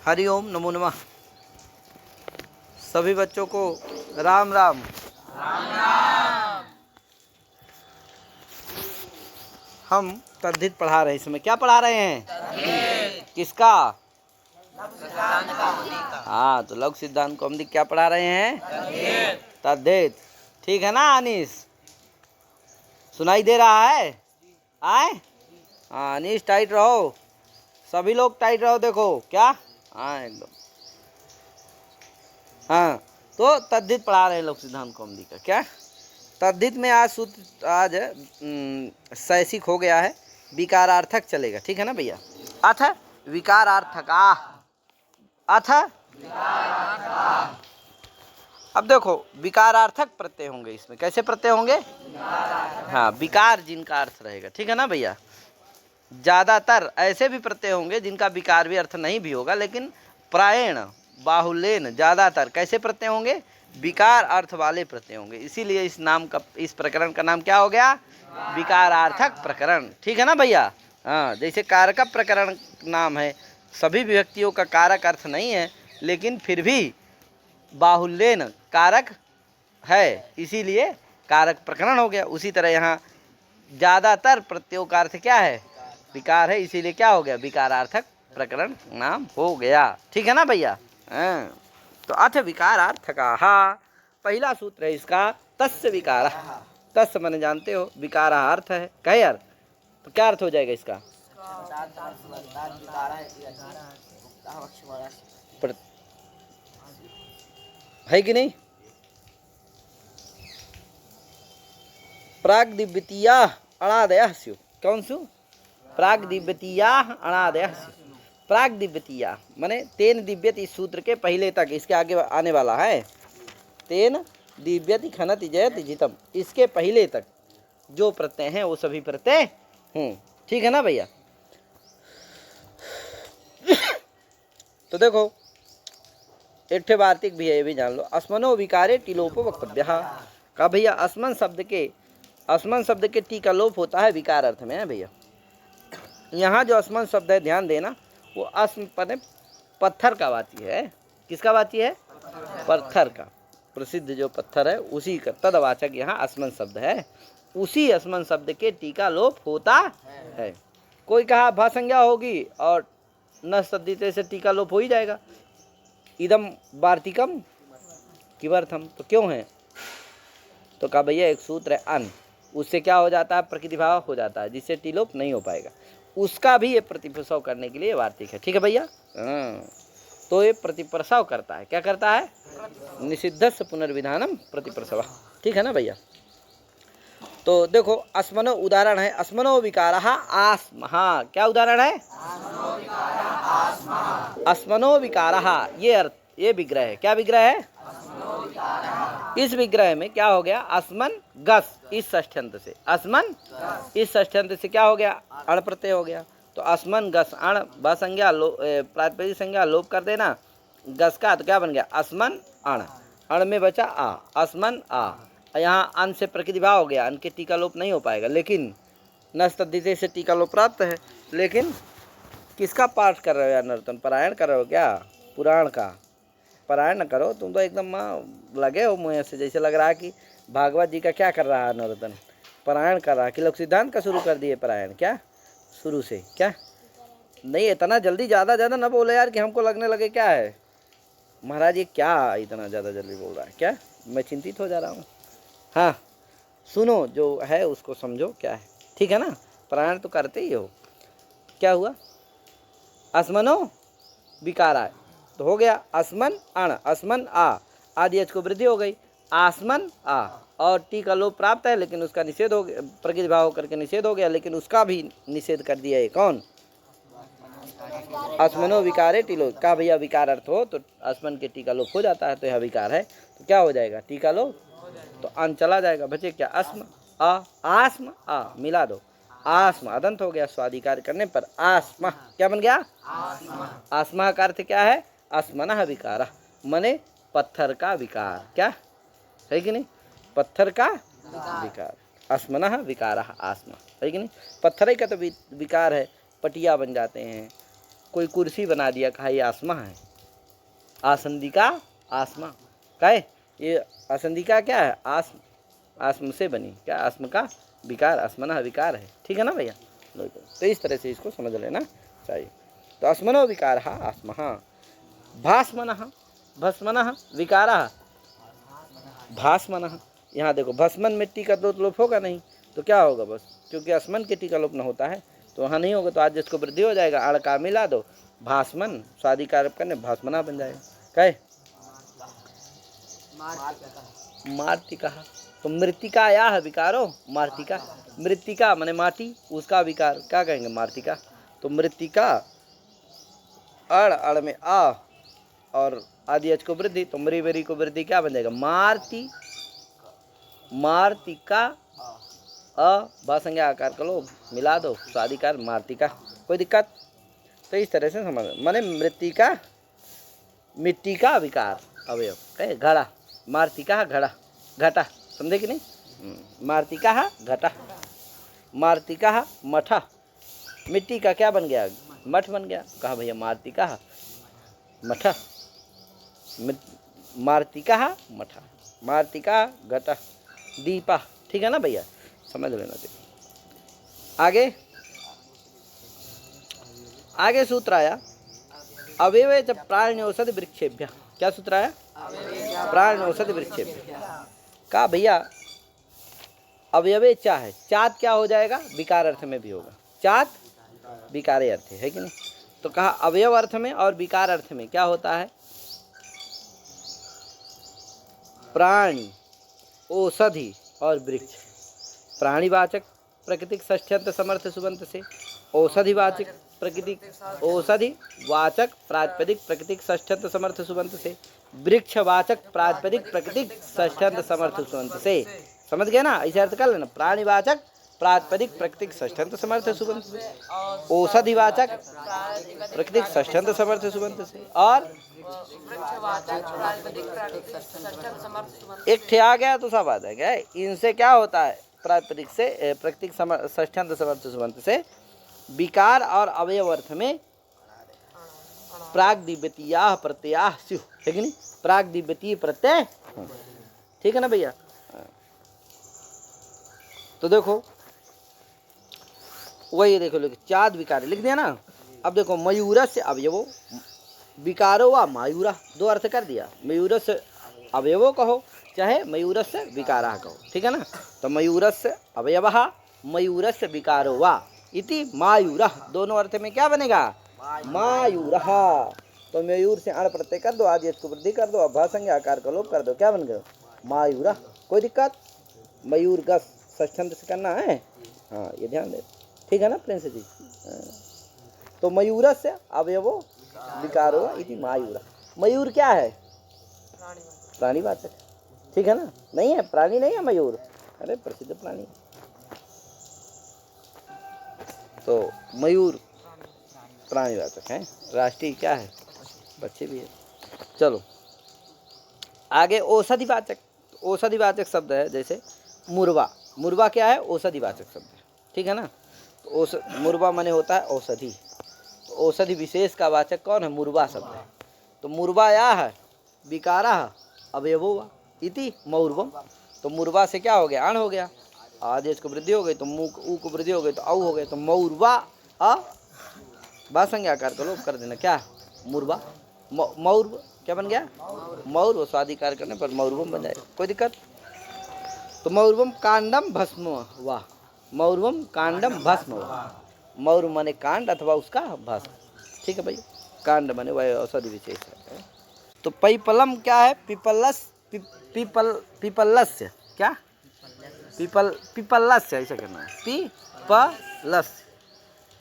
हरि ओम नमो नमः। सभी बच्चों को राम राम। राम राम। हम तद्धित पढ़ा रहे हैं। इसमें क्या पढ़ा रहे हैं? किसका? हाँ, तो लघु सिद्धांत कौमुदी क्या पढ़ा रहे हैं? तद्धित। ठीक है ना अनीस? सुनाई दे रहा है? आए? हाँ अनीस, टाइट रहो, सभी लोग टाइट रहो। देखो क्या, हाँ एकदम। हाँ, तो तद्धित पढ़ा रहे हैं लघु सिद्धांत कौमुदी का। क्या तद्धित में आज सूत्र, आज शैसिक हो गया है, विकारार्थक चलेगा। ठीक है ना भैया? अथ विकारार्थका, अथ अब देखो विकारार्थक प्रत्यय होंगे इसमें। कैसे प्रत्यय होंगे? हाँ, विकार जिनका अर्थ रहेगा। ठीक है ना भैया? ज्यादातर ऐसे भी प्रत्यय होंगे जिनका विकार भी अर्थ नहीं भी होगा, लेकिन प्रायेण बाहुल्येन ज्यादातर कैसे प्रत्यय होंगे? विकार अर्थ वाले प्रत्यय होंगे। इसीलिए इस नाम का, इस प्रकरण का नाम क्या हो गया? विकारार्थक प्रकरण। ठीक है ना भैया? हाँ, जैसे कारक प्रकरण नाम है, सभी विभक्तियों का कारक अर्थ नहीं है, लेकिन फिर भी बाहुल्येन कारक है, इसीलिए कारक प्रकरण हो गया। उसी तरह यहाँ ज्यादातर प्रत्ययों का अर्थ क्या है? विकार है, इसीलिए क्या हो गया? विकारार्थक प्रकरण नाम हो गया। ठीक है ना भैया? तो अथ विकारार्थका, पहला सूत्र है इसका, तस्य विकार। तस्य माने जानते हो, विकार अर्थ है। कहे यार, तो क्या अर्थ हो जाएगा इसका? है कि नहीं? प्राग दिव्यतीया अणादय स्यु। कौन सु? प्राग दिव्यतीया अणादय स्यु। प्राग दिव्यतीया माने तेन दिव्यति, इस सूत्र के पहले तक, इसके आगे आने वाला है। तेन दिव्यति खनति जयति जितम, इसके पहले तक जो प्रत्यय हैं वो सभी प्रत्यय ठीक है ना भैया? तो देखो एक वार्तिक भी है, ये भी जान लो। अस्मनो विकारे टिलोपो वक्तव्य का भैया, अस्मन शब्द के टी का लोप होता है विकार अर्थ में है भैया। यहाँ जो अस्मन शब्द है, ध्यान देना, वो अस्म पद पत्थर का वाची है। किसका वाची है? पत्थर का, प्रसिद्ध जो पत्थर है उसी का तदवाचक यहाँ अस्मन शब्द है। उसी अस्मन शब्द के टी का लोप होता है। कोई कहा भा संज्ञा होगी और न सदिते से टी का लोप हो ही जाएगा। इदम वार्तिकम किमर्थम, तो क्यों है? तो कहा भैया एक सूत्र है अन, उससे क्या हो जाता है? प्रकृतिभाव हो जाता है, जिससे टिलोप नहीं हो पाएगा। उसका भी ये प्रतिप्रसव करने के लिए वार्तिक है। ठीक है भैया? तो ये प्रतिप्रसव करता है। क्या करता है? निषिद्धस्य पुनर्विधानम प्रतिप्रसव। ठीक है ना भैया? तो देखो अस्मनो उदाहरण है, अस्मनो विकारः आस्मः। क्या उदाहरण है? अस्मनो विकारः, ये अर्थ, ये विग्रह है। क्या विग्रह है? इस विग्रह में क्या हो गया? अस्मन गस, इस षष्ठ्यंत से, अस्मन इस षष्ठ्यंत से क्या हो गया? अण प्रत्यय हो गया। तो अस्मन गस अण, ब संज्ञा प्रातिपदिक संज्ञा लोप कर देना गस का, तो क्या बन गया? अस्मन अण, अण में बचा आ, अस्मन आ। यहाँ अन से प्रकृति भाव हो गया, अन के टीका लोप नहीं हो पाएगा, लेकिन नस्तद्धिते से टीका लोप प्राप्त है। लेकिन किसका पाठ कर रहे हो यार नर्तन? पारायण कर रहे हो क्या? पुराण का पारायण न करो, तुम तो एकदम लगे हो मुँह से, जैसे लग रहा है कि भागवत जी का क्या कर रहा है नरोत्तम, पारायण कर रहा है। कि लोग सिद्धांत का शुरू कर दिए पारायण? क्या शुरू से? क्या नहीं, इतना जल्दी ज़्यादा ना बोले यार कि हमको लगने लगे क्या है महाराज ये क्या इतना ज़्यादा जल्दी बोल रहा है। क्या मैं चिंतित हो जा रहा हूँ। हाँ सुनो, जो है उसको समझो क्या है। ठीक है ना? पारायण तो करते ही हो। क्या हुआ? अस्मनो विकारा, तो हो गया अस्मन अण, अस्मन आ, आदि अच को वृद्धि हो गई, आसमन आ, और टी का लोप प्राप्त है, लेकिन उसका निषेध हो गया, प्रकृति भाव करके निषेध हो गया, लेकिन उसका भी निषेध कर दिया है। कौन? अस्मनो विकारे टिलो। का भैया विकार अर्थ हो तो अस्मन के टी का लोप हो जाता है, तो यह विकार है, तो क्या हो जाएगा? टी का लोप, तो अन चला जाएगा, बचे क्या? अस्म आ, आस्म आ, मिला दो, आस्म अदंत हो गया, स्वाधिकार करने पर आस्म क्या बन गया? आस्मा का अर्थ क्या है? अस्मनः विकार, मने पत्थर का विकार। क्या है कि नहीं? पत्थर का विकार, अस्मनः विकारः आस्मा, है कि नहीं? पत्थर का तो विकार है, पटिया बन जाते हैं, कोई कुर्सी बना दिया, कहा ये आसमा है, आसंदिका आसमा, कहे ये आसंदिका क्या है, आस्म से बनी, क्या आस्म का विकार, आसमना विकार है, ठीक है ना भैया। तो इस तरह से इसको समझ लेना चाहिए। तो आस्मनो विकार आस्म, भास्मन भस्मन विकार भास्मन। यहाँ देखो भस्मन मिट्टी का तो लोप होगा नहीं, तो क्या होगा, बस क्योंकि आसमन की टी का लोप न होता है तो वहाँ नहीं होगा, तो आज जिसको वृद्धि हो जाएगा, आड़ का मिला दो, भास्मन स्वादि कारक करने भास्मना बन जाएगा। कहे मार्तिका, तो मृतिका या है विकारो मार्तिका, मृतिका माने माटी, उसका विकार क्या कहेंगे, मार्तिका। तो मृतिका अड़ में आ और आदि अच को वृद्धि, तो मरी वरी को वृद्धि क्या बन जाएगा, मार्ति, मार्तिका अ भासंज्ञा आकार का लोग मिला दो, स्वादिकार मार्तिका, कोई दिक्कत। तो इस तरह से समझ, माने मृतिका मिट्टी का विकार अवयव, कहे घड़ा, मार्तिका घड़ा घटा, समझे कि नहीं, मार्तिका घटा, मार्तिका मठा, मिट्टी का क्या बन गया, मठ बन गया, कहा भैया मार्तिका मठा, मार्तिका मठा, मार्तिका घटा, दीपा, ठीक है ना भैया, समझ लेना चाहिए। आगे सूत्र आया अवयवे च प्राण्यौषधि वृक्षेभ्य, क्या सूत्र आया, प्राण्यौषधि वृक्षेभ्य, का भैया अवयवे चा है, चात क्या हो जाएगा, विकार अर्थ में भी होगा, चात विकारे अर्थ है कि नहीं, तो कहा अवयव अर्थ में और विकार अर्थ में क्या होता है, प्राणी औषधि और वृक्ष, प्राणीवाचक प्राकृतिक षष्ठ्यंत समर्थ सुबंत से, औषधिवाचक प्राकृतिक औषधि वाचक प्रातिपदिक प्राकृतिक षष्ठ्यंत समर्थ सुबंत से, वृक्षवाचक प्रातिपदिक प्राकृतिक षष्ठ्यंत समर्थ सुबंत से, समझ गए ना, ऐसे अर्थ कर लेना, प्राणीवाचक प्रातिपदिक प्राकृतिक षष्ठ्यंत समर्थ सुबंत से, औषधिवाचक प्राकृतिक षष्ठ्यंत समर्थ सुबंत से, और एक ठे आ गया तो सब आ जाएगा। इनसे क्या होता है, प्रातिपदिक से प्राकृतिक षष्ठ्यंत समर्थ सुबंत से विकार और अवयव अर्थ में प्राग्दिव्यतीया प्रत्यया स्यु, है कि नहीं, प्राग्दिव्यतीय प्रत्यय, ठीक है ना भैया। तो देखो वही देखो लिख, चाद विकार लिख दिया ना। अब देखो मयूरस्य अवयवो विकारो व मायूरा, दो अर्थ कर दिया, मयूरस्य अवयवो कहो चाहे मयूरस्य विकारा कहो, ठीक है ना। तो मयूरस्य अवयवः मयूरस्य विकारो वा इति मायूरः, दोनों अर्थ में क्या बनेगा, मायूरः। तो मयूर से अण प्रत्यय कर दो, आदि को वृद्धि कर दो, अभासंज्ञा आकार का लोप कर दो, क्या बन गया, मायूरः, कोई दिक्कत। मयूर गस षष्ठ्यंत से करना है, हाँ ये ध्यान दे, ठीक है ना प्रिंस जी। तो मयूरस्य अवयवो विकारो इति मायूरः, मयूर क्या है, प्राणीवाचक, ठीक है ना, नहीं है प्राणी नहीं है मयूर, अरे प्रसिद्ध प्राणी। तो मयूर प्राणीवाचक है, राष्ट्रीय क्या है, बच्चे भी है। चलो आगे औषधिवाचक, औषधिवाचक शब्द है जैसे मुरवा, मुरवा क्या है, औषधिवाचक शब्द है, ठीक है ना। तो मुरवा माने होता है औषधि, तो औषधि विशेष का वाचक कौन है, मुरवा शब्द है। तो मुरवा या है विकारा अवयवो वा इति मौर्वम, तो मुरवा से क्या हो गया, अण हो गया, आदेश को वृद्धि हो गई तो मुख ऊ को वृद्धि हो गई तो औ हो गया, तो मौर्वा अ भासंज्ञा आकार का लोप कर देना, क्या मुरवा, मौर्व क्या बन गया, मौर्व, स्वादिकार करने पर मौर्वम बन जाएगा, कोई दिक्कत। तो मौर्वम कांडम भस्म वाह, मौर्वम कांडम भस्म वाह, मौर्व माने कांड अथवा उसका भस्म, ठीक है भाई, कांड माने वह औषधि विशेष है। तो पैपलम क्या है, पिपलस पिपलस्य, क्या पिपलस्य, ऐसा करना है,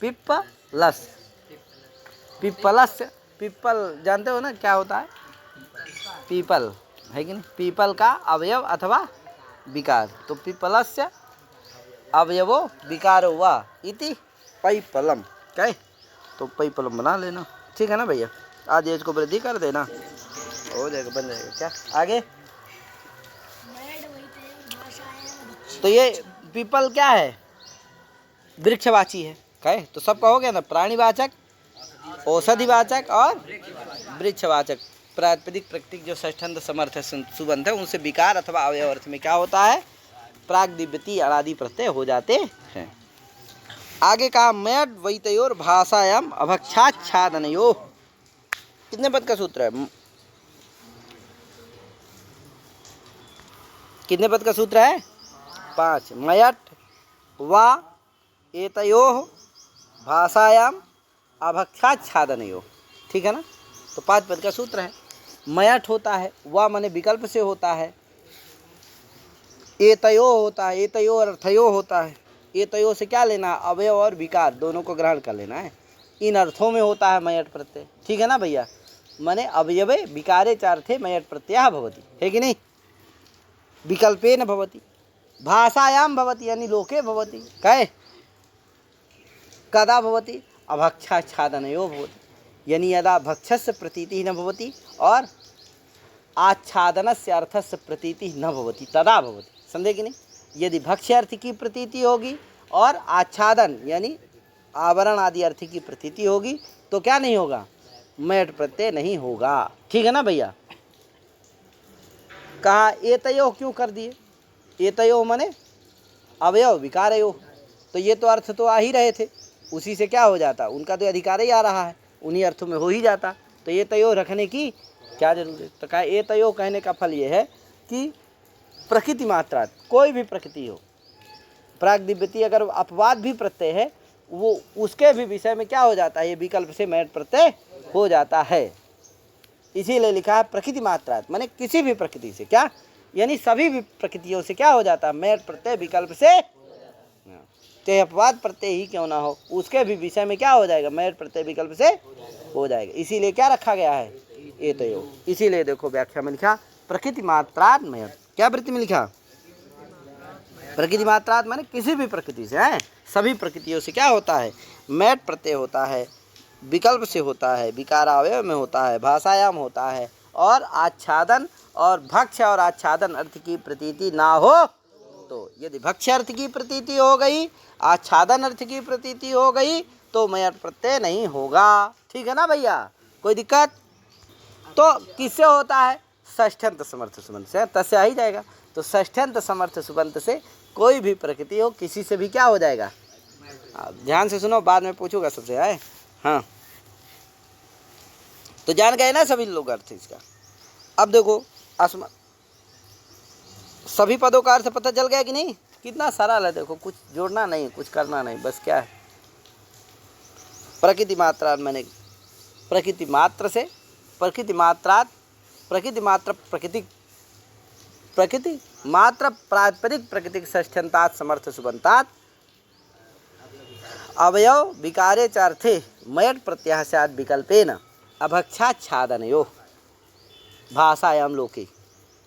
पिपलस पिपलस्य, पीपल जानते हो ना क्या होता है, पीपल है कि नहीं, पीपल का अवयव अथवा विकार, तो पिपलस्य अवयवो विकारो वा इति पैपलम, क्या है, तो पैपलम बना लेना, ठीक है ना भैया, आज एज को वृद्धि कर देना, हो जाएगा, बन जाएगा। क्या आगे, तो ये पीपल क्या है, वृक्षवाची है, क्या है, तो सबका हो गया ना, प्राणीवाचक औषधिवाचक और वृक्षवाचक प्रातिपदिक प्रकृति जो षष्ठ्यंत समर्थ सुबंध है उनसे विकार अथवा अवयव अर्थ में क्या होता है? प्राग्दिव्यति अनादि प्रत्यय हो जाते हैं। आगे कहा मयट वैतयोर भाषायाम अभक्षाच्छादनयो। कितने पद का सूत्र है? कितने पद का सूत्र है? 5। मयट वा एतयोः भाषायाम अभक्षाच्छादनयो। ठीक है ना? तो 5 पद का सूत्र है। मयट होता है, वा माने विकल्प से होता है, एतयो होता है, एतयो और अर्थयो होता है। एतयो से क्या लेना? अवयव और विकार दोनों को ग्रहण कर लेना है। इन अर्थों में होता है मयट प्रत्यय। ठीक है ना भैया? माने अवयवे विकारे चार्थे मयट प्रत्यय भवति, है कि नहीं? विकल्पेन भवति, भाषायाम भवति यानी लोके भवति, कहे कदा भवति? अभक्षाच्छादनयो भवति यानी यदा भक्षस्य प्रतीति न भवति और आच्छादनस्य अर्थस्य प्रतीति न भवति तदा भवति। समझे कि नहीं? यदि भक्ष्य अर्थ की प्रतीति होगी और आच्छादन यानी आवरण आदि अर्थ की प्रतीति होगी तो क्या नहीं होगा? मयट प्रत्यय नहीं होगा। ठीक है ना भैया? कहा एतयो क्यों कर दिए? एतयो माने अवयव विकारयो, तो ये तो अर्थ तो आ ही रहे थे, उसी से क्या हो जाता? उनका तो अधिकार ही आ रहा है, उन्हीं अर्थों में हो ही जाता, तो ये तयो रखने की क्या जरूरत? तो कहा ये तयो कहने का फल ये है कि प्रकृति मात्रा कोई भी प्रकृति हो, प्राग्दिव्यति अगर अपवाद भी प्रत्यय है वो उसके भी विषय में क्या हो जाता है? ये विकल्प से मयट प्रत्यय हो जाता है। इसीलिए लिखा है प्रकृति मात्रा माने किसी भी प्रकृति से, क्या यानी सभी भी प्रकृतियों से क्या हो जाता है? मयट प्रत्यय विकल्प से, चाहे अपवाद प्रत्यय ही क्यों ना हो उसके भी विषय में क्या हो जाएगा? मयट प्रत्यय विकल्प से हो जाएगा। इसीलिए क्या रखा गया है? एतयो। इसीलिए देखो व्याख्या में लिखा प्रकृति मात्रात मयट। क्या वृत्ति में लिखा? प्रकृति मात्रात माने किसी भी प्रकृति से है, सभी प्रकृतियों से क्या होता है? मयट प्रत्यय होता है, विकल्प से होता है, विकारावयव में होता है, भाषायाम होता है, और आच्छादन और भक्ष्य और आच्छादन अर्थ की प्रतीति ना हो तो, यदि भक्ष्य अर्थ की प्रतीति हो गई, आच्छादन अर्थ की प्रतीति हो गई तो मयट प्रत्यय नहीं होगा। ठीक है ना भैया? कोई दिक्कत? तो किससे होता है? षष्ठ्यंत समर्थ सुबंत से, तस्य आ ही जाएगा। तो षष्ठ्यंत समर्थ सुबंत से कोई भी प्रकृति हो किसी से भी क्या हो जाएगा? ध्यान से सुनो, बाद में पूछूंगा सबसे है। हाँ, तो जान गए ना सभी लोग अर्थ इसका। अब देखो सभी पदों का अर्थ पता चल गया कि नहीं? कितना सरल है देखो, कुछ जोड़ना नहीं, कुछ करना नहीं, बस क्या है? प्रकृति मात्रा माने प्रकृति मात्र से, प्रकृति मात्रात, प्रकृति मात्र प्रकृति, प्रकृति मात्र प्रातिपदिक प्रकृति षष्ठ्यंतात समर्थ सुबंतात अवयव विकारे चार्थे मयट प्रत्यय स्यात् विकल्पेन अभक्षाच्छादनयो भाषायाम लोके।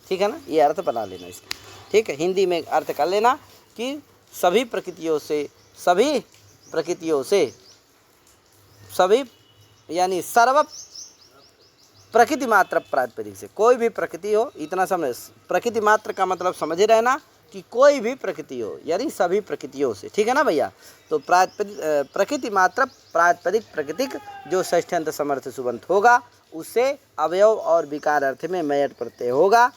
ठीक है ना? ये अर्थ बना लेना इसका। ठीक है? हिंदी में अर्थ कर लेना कि सभी प्रकृतियों से, सभी प्रकृतियों से, सभी यानी सर्व प्रकृति मात्र प्रातिपदिक से, कोई भी प्रकृति हो, इतना समझ। प्रकृति मात्र का मतलब समझे रहना कि कोई भी प्रकृति हो यानी सभी प्रकृतियों से। ठीक है ना भैया? तो प्रकृति मात्र प्रातिपदिक प्रकृतिक जो षष्ठ्यंत समर्थ सुबंत होगा उससे अवयव और विकार अर्थ में मयट प्रत्यय होगा।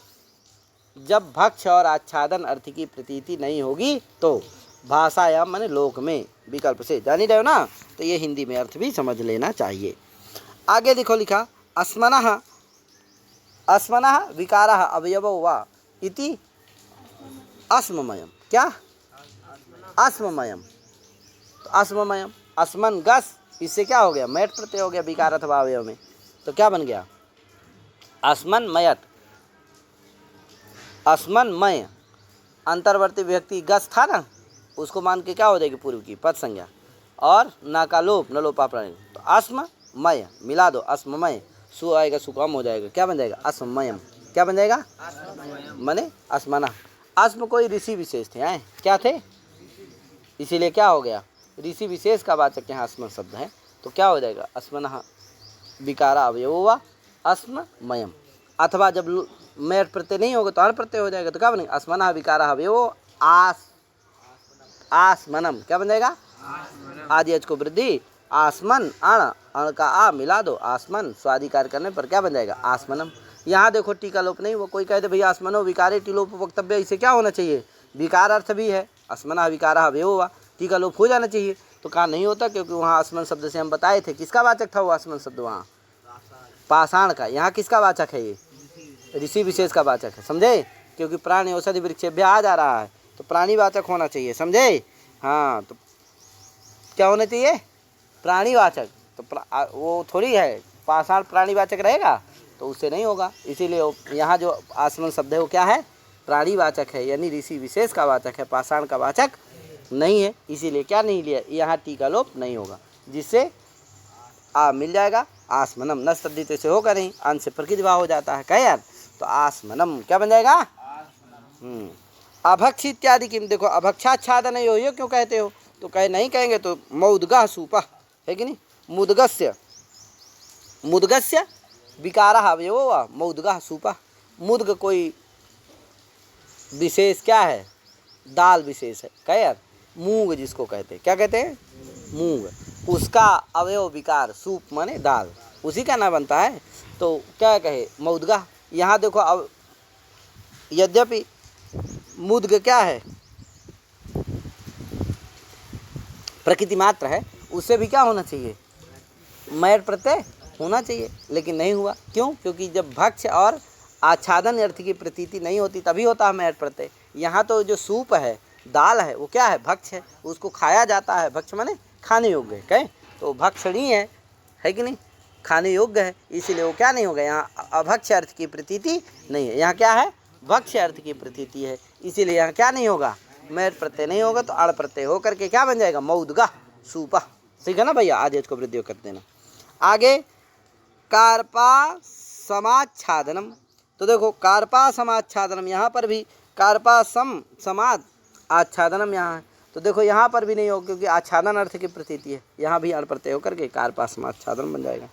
जब भक्ष्य और आच्छादन अर्थ की प्रतीति नहीं होगी तो भाषायाम माने लोक में विकल्प से, जान ही रहे हो ना? तो ये हिंदी में अर्थ भी समझ लेना चाहिए। आगे देखो लिखा अस्मनः, अस्मनः विकारः अवयवो वा इति अस्ममयम। क्या? अस्ममयम। तो अस्ममयम, अस्मन गस, इससे क्या हो गया? मयट प्रत्यय हो गया विकार अथवा अवयव में। तो क्या बन गया? अस्मन मयट, अस्मन मय, अंतर्वर्ती विभक्ति गस था ना, उसको मान के क्या हो जाएगी? पूर्व की पद संज्ञा और ना का लोप, न लोपा प्राणी। तो अस्म मय मिला दो, अस्ममय, सु आएगा, सुकाम हो जाएगा, क्या बन जाएगा? अस्ममयम। क्या बन जाएगा? माने अस्मना। अस्म कोई ऋषि विशेष थे, हैं क्या थे? इसीलिए क्या हो गया? ऋषि विशेष का वाचक यहाँ अस्म शब्द है, तो क्या हो जाएगा? अस्मनः विकारा अवयवो वा अस्ममयम। अथवा जब मयट प्रत्यय नहीं होगा तो अण प्रत्यय हो जाएगा, तो क्या बनेगा? अस्मनः विकारा अवयवो आस आसमनम। क्या बन जाएगा? आदि अच को वृद्धि आसमन अण, अण का आ मिला दो, आसमन स्वादिकार करने पर क्या बन जाएगा? आसमनम। यहाँ देखो टीका लोप नहीं, वो कोई कहते भैया आसमनो विकारे टीलोप वक्तव्य, इसे क्या होना चाहिए? विकार अर्थ भी है, अस्मना विकारा अवयव हुआ, टीका लोप हो जाना चाहिए। तो कहा नहीं होता, क्योंकि वहाँ आसमन शब्द से हम बताए थे किसका वाचक था वो आसमन शब्द? वहाँ पाषाण का। यहाँ किसका वाचक है? ये ऋषि विशेष का वाचक है, समझे? क्योंकि प्राणी औषधि वृक्षेभ्य आ जा रहा है तो प्राणी वाचक होना चाहिए, समझे? हाँ, तो क्या होना चाहिए? प्राणीवाचक। तो वो थोड़ी है पाषाण प्राणीवाचक रहेगा, तो उससे नहीं होगा। इसीलिए यहाँ जो आसमन शब्द है वो क्या है? प्राणीवाचक है, यानी ऋषि विशेष का वाचक है, पाषाण का वाचक नहीं है। इसीलिए क्या नहीं लिया, यहाँ टीका लोप नहीं होगा, जिससे आ मिल जाएगा आसमनम। नस तद्धित से होगा नहीं, अंश से प्रकृतिभाव हो जाता है, कहे यार? तो आसमनम क्या बन जाएगा? अभक्ष इत्यादि किम, देखो अभक्षाच्छादन यो क्यों कहते हो? तो कहे नहीं कहेंगे तो मौदगा सूपा है कि नहीं? मुदगस्य, मुदगस्य विकार अवयवो वा मौदगा सूपा। मुदग कोई विशेष क्या है? दाल विशेष है, कहे यार? मूंग जिसको कहते हैं, क्या कहते हैं? मूंग। उसका अवयव विकार, सूप माने दाल, उसी का नाम बनता है। तो क्या कहे? मौदगा। यहाँ देखो अब यद्यपि मुद्ग क्या है? प्रकृति मात्र है, उससे भी क्या होना चाहिए? मैट प्रत्यय होना चाहिए, लेकिन नहीं हुआ। क्यों? क्योंकि जब भक्ष और आच्छादन अर्थ की प्रतीति नहीं होती तभी होता है मैट प्रत्यय। यहाँ तो जो सूप है, दाल है, वो क्या है? भक्ष है, उसको खाया जाता है। भक्ष माने खाने योग्य है, कहें तो भक्षणीय है कि नहीं? खाने योग्य है, इसीलिए वो क्या नहीं होगा? यहाँ अभक्ष अर्थ की प्रतीति नहीं है, यहाँ क्या है? भक्ष्य अर्थ की प्रतीति है, इसीलिए यहाँ क्या नहीं होगा? मैट प्रत्यय नहीं होगा, तो अड़ प्रत्यय होकर के क्या बन जाएगा? मौदगा सूपा। ठीक है ना भैया? आज इसको वृद्धि कर देना। आगे कार्पा समाच्छादनम, तो देखो कार्पा समाच्छादनम, यहाँ पर भी कार्पा समाद आच्छादनम यहाँ है, तो देखो यहाँ पर भी नहीं होगा, क्योंकि आच्छादन अर्थ की प्रतीति है। यहाँ भी अड़ प्रत्यय होकर के कार्पा समाच्छादनम बन जाएगा।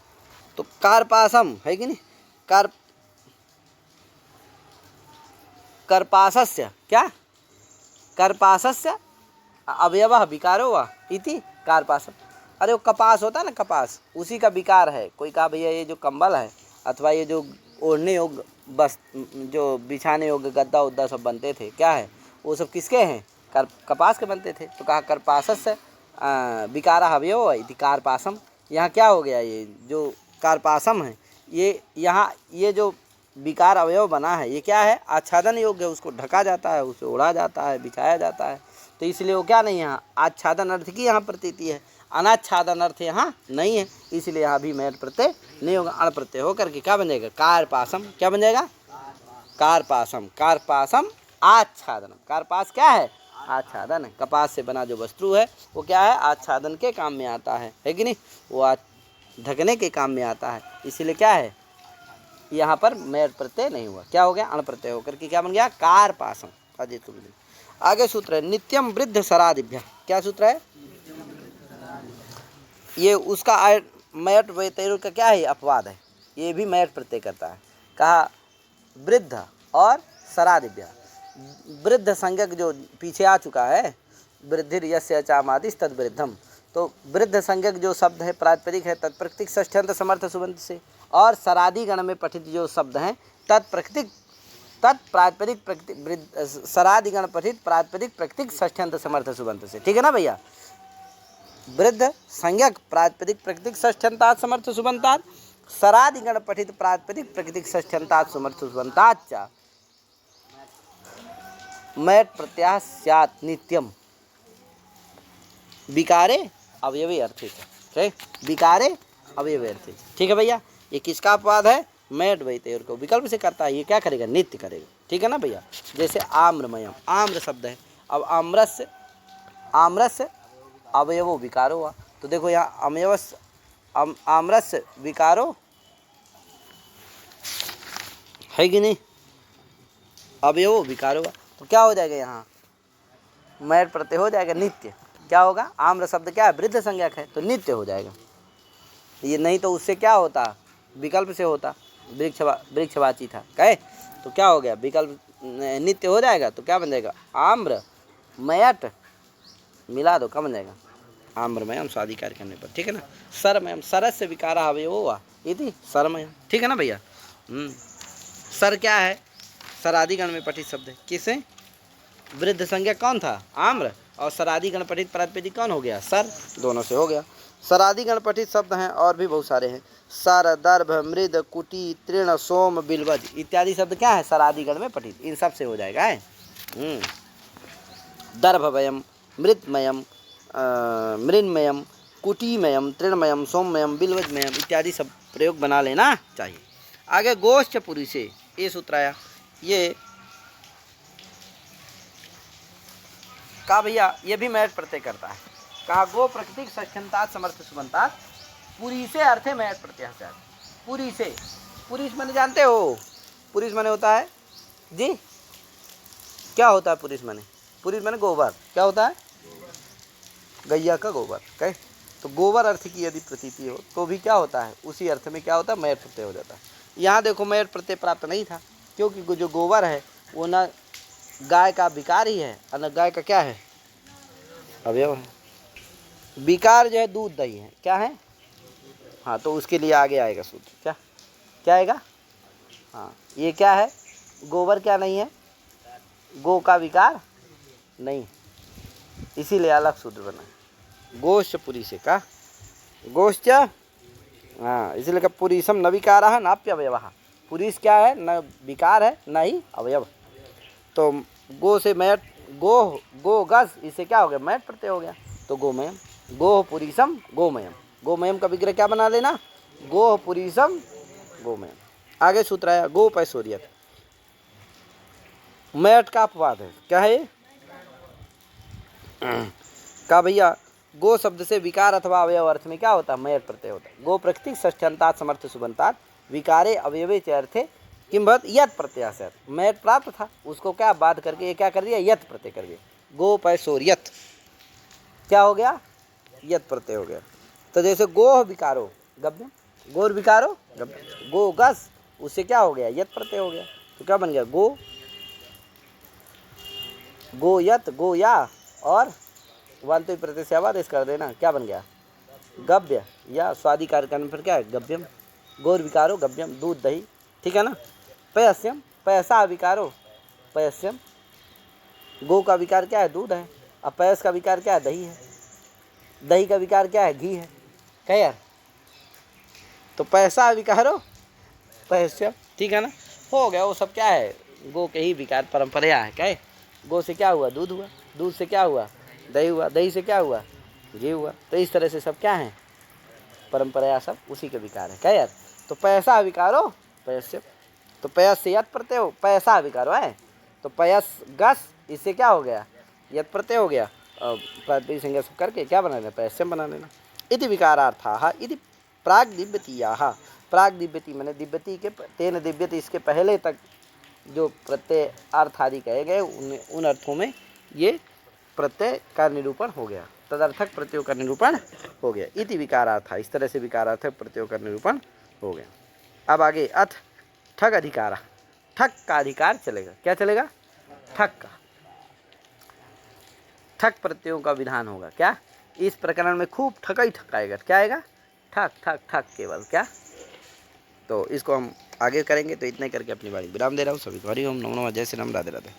तो कार्पासम है कि नहीं? कर्पासस्य क्या? कर्पासस्य अवयवः विकारो वा इति कार्पासम। अरे वो कपास होता है ना, कपास, उसी का विकार है। कोई कहा भैया ये जो कंबल है अथवा ये जो ओढ़ने योग्य बस, जो बिछाने योग्य गद्दा उद्दा सब बनते थे, क्या है वो सब? किसके हैं? कपास के बनते थे। तो कहा कर्पासस्य विकारा अवयव इति कार्पासम। यहाँ क्या हो गया? ये जो कार्पासम है, ये यहाँ ये जो विकार अवयव बना है, ये क्या है? आच्छादन योग्य है, उसको ढका जाता है, उसे ओढ़ा जाता है, बिछाया जाता है। तो इसलिए वो क्या नहीं है? यहाँ आच्छादन अर्थ की यहाँ प्रतीति है, अनाच्छादन अर्थ यहाँ नहीं है, इसलिए यहाँ भी मैट प्रत्यय नहीं होगा। अण प्रत्यय होकर के क्या बन जाएगा? कार्पासम। क्या बन जाएगा? कार्पासम। कार्पासम आच्छादन। कार्पास क्या है? आच्छादन है। कपास से बना जो वस्तु है वो क्या है? आच्छादन के काम में आता है कि नहीं? वो ढकने के काम में आता है, इसीलिए क्या है? यहाँ पर मैट प्रत्यय नहीं हुआ। क्या हो गया? अण प्रत्यय होकर के क्या बन गया? कार्पासम। आगे सूत्र है नित्यम वृद्ध सरादिभ्य। क्या सूत्र है? ये उसका मैट वैतैर का क्या है? अपवाद है, ये भी मैट प्रत्यय करता है। कहा वृद्ध और सरादिभ्य। वृद्ध संज्ञक जो पीछे आ चुका है, वृद्धिर यस्य चामादिस तद वृद्धम, तो वृद्ध संज्ञक जो शब्द है प्रातिपदिक है तत्प्रकृतिक षष्ठ्यंत समर्थ सुबंत से, और सरादी गण में पठित जो शब्द हैं तत्प्रातिपदिक सरादी गण पठित प्रातिपदिक प्रकृतिक षष्ठ्यंत समर्थ सुबंत से। ठीक है ना भैया? वृद्ध संज्ञक प्रातिपदिक प्रकृतिक षष्ठ्यंतात समर्थ सुबंतात, सरादी गण पठित प्रातिपदिक प्रकृतिक षष्ठ्यंतात समर्थ सुबंतात च मैट प्रत्याह स्यात् नित्यम विकारे अवयवे अर्थित। ठीक, विकारे अवयवे अर्थित। ठीक है भैया? ये किसका अपवाद है? मैट वैतैर को विकल्प से करता है, ये क्या करेगा? नित्य करेगा। ठीक है ना भैया? जैसे आम्रमयम, आम्र शब्द है, अब आम्रस्य अवयवो विकारो हुआ, तो देखो यहाँ आम्रस्य विकारो है कि नहीं? अवयवो विकारो हुआ, तो क्या हो जाएगा? यहाँ मैट प्रत्यय हो जाएगा नित्य। क्या होगा? आम्र शब्द क्या है? वृद्ध संज्ञक है, तो नित्य हो जाएगा। ये नहीं तो उससे क्या होता? विकल्प से होता, वृक्षवाची था, कहे तो क्या हो गया? विकल्प नित्य हो जाएगा, तो क्या बन जाएगा? आम्र मैट मिला दो, क्या बन जाएगा? आम्रमयम स्वादिकार करने पर, ठीक है ना। सरमयम, सरस से विकार अवयवो वा इति सरमयम, ठीक है ना भैया। सर क्या है, सरादिगण में पठित शब्द है। किसे, वृद्ध संज्ञा कौन था, आम्र, और सरादिगण पठित प्रातिपदिक कौन हो गया, सर, दोनों से हो गया। सरादिगण पठित शब्द हैं और भी बहुत सारे हैं। सर, दर्भ, मृद, कुटी, तृण, सोम, बिलवज इत्यादि शब्द क्या है, सरादिगण में पठित, इन सब से हो जाएगा है। दर्भमयम, मृतमयम, मृन्मयम, कुटीमयम, तृणमयम, सोममयम, बिलवजमयम इत्यादि सब प्रयोग बना लेना चाहिए। आगे गोश्च पुरी से ये सूत्र आया, ये कहा भैया, ये भी मैट प्रत्यय करता है। कहा गो प्रकृतिक षष्ठ्यंतात समर्थ सुबंतात पुरी से अर्थ है मैट प्रत्यय से। पुरी से, पुरुष माने जानते हो, पुरुष माने होता है जी, क्या होता है पुरुष माने, पुरुष माने गोबर, क्या होता है, गैया का गोबर, कहे तो गोबर अर्थ की यदि प्रतीति हो तो भी क्या होता है, उसी अर्थ में क्या होता है, मैट प्रत्यय हो जाता है। यहाँ देखो मैट प्रत्यय प्राप्त नहीं था, क्योंकि जो गोबर है वो न गाय का विकार ही है और न गाय का क्या है, अवयव है। विकार जो है दूध दही है, क्या है, हाँ, तो उसके लिए आगे आएगा सूत्र, क्या क्या आएगा, हाँ, ये क्या है, गोबर क्या नहीं है, गो का विकार नहीं, इसीलिए अलग सूत्र बना है। गोश्च पुरी से का, गोश्च, हाँ, इसीलिए का पुरीसम न विकार है नाप्य अवयव, पुरीस क्या है, न विकार है न ही अवयव। तो गो से मैट, गो गज, इससे क्या हो गया, मैट प्रत्यय हो गया, तो गोमयम, गो पुरीसम गोमयम, गोमयम का विग्रह क्या बना लेना, गो पुरीसम गोमयम। आगे सूत्र आया गो पैसोरियत, मैट का अपवाद है, क्या है, का भैया गो शब्द से विकार अथवा अवयव अर्थ में क्या होता है, मैट प्रत्यय होता है। गो प्रकृति षष्ठ्यंतात समर्थ सुबंतात विकारे अवयवे च अर्थे किंभवत यत प्रत्यय से, मैट प्राप्त था उसको क्या बात करके ये क्या कर दिया, यत प्रत्यय कर दिया, गो पैसोरियत क्या हो गया, यत प्रत्यय हो गया। तो जैसे गोह विकारो गव्यम, गोर विकारो गव्यम, गो गस, उससे क्या हो गया, यत प्रत्यय हो गया, तो क्या बन गया, गो, गो यत, गो या, और वन तो प्रत्यय से आवादेश कर देना, क्या बन गया, गव्य, या स्वादि कार्य करने पर क्या है, गव्यम, गोर विकारो गव्यम, दूध दही, ठीक है ना। पयस्यम, पैसा विकारो पयस्यम, गो का विकार क्या है, दूध है, अब पयस का विकार क्या है, दही है, दही का विकार क्या है, घी है, क्या यार, तो पैसा विकारो पयस्यम, ठीक है ना, हो गया। वो सब क्या है, गो के ही विकार परंपरा है, क्या है, गो से क्या हुआ, दूध हुआ, दूध से क्या हुआ, दही हुआ, दही से क्या हुआ, घी हुआ, तो इस तरह से सब क्या है, परंपरा सब उसी के विकार है, क्या यार। तो पैसा विकारो पयस्य, तो पयस से यत प्रत्यय हो, पैसा विकारो है, तो पयस गस, इससे क्या हो गया, यत प्रत्यय हो गया, और प्रातिपदिक संज्ञा सब करके क्या बना लेना, पयस्यम बना लेना। इति विकारार्थाः इति प्राग दिव्यतीयाः, प्राग दिव्यती मैंने दिव्यती के तेन दिव्यति, इसके पहले तक जो प्रत्यय अर्थ आदि कहे गए उन अर्थों में ये प्रत्यय का निरूपण हो गया, तदर्थक प्रत्ययों का निरूपण हो गया। इति विकारार्थ, इस तरह से विकारार्थक प्रत्ययों का निरूपण हो गया। अब आगे अथ ठग अधिकार, ठग का अधिकार चलेगा, क्या चलेगा, ठग का, ठग प्रत्ययों का विधान होगा, क्या इस प्रकरण में खूब ठगा ही ठगाएगा, क्या आएगा, ठग ठग ठग केवल, क्या। तो इसको हम आगे करेंगे, तो इतने करके अपनी बारी विराम दे रहा हूँ। सभी को हरि ओम नमो नमः, जय श्री राम, राधे राधे।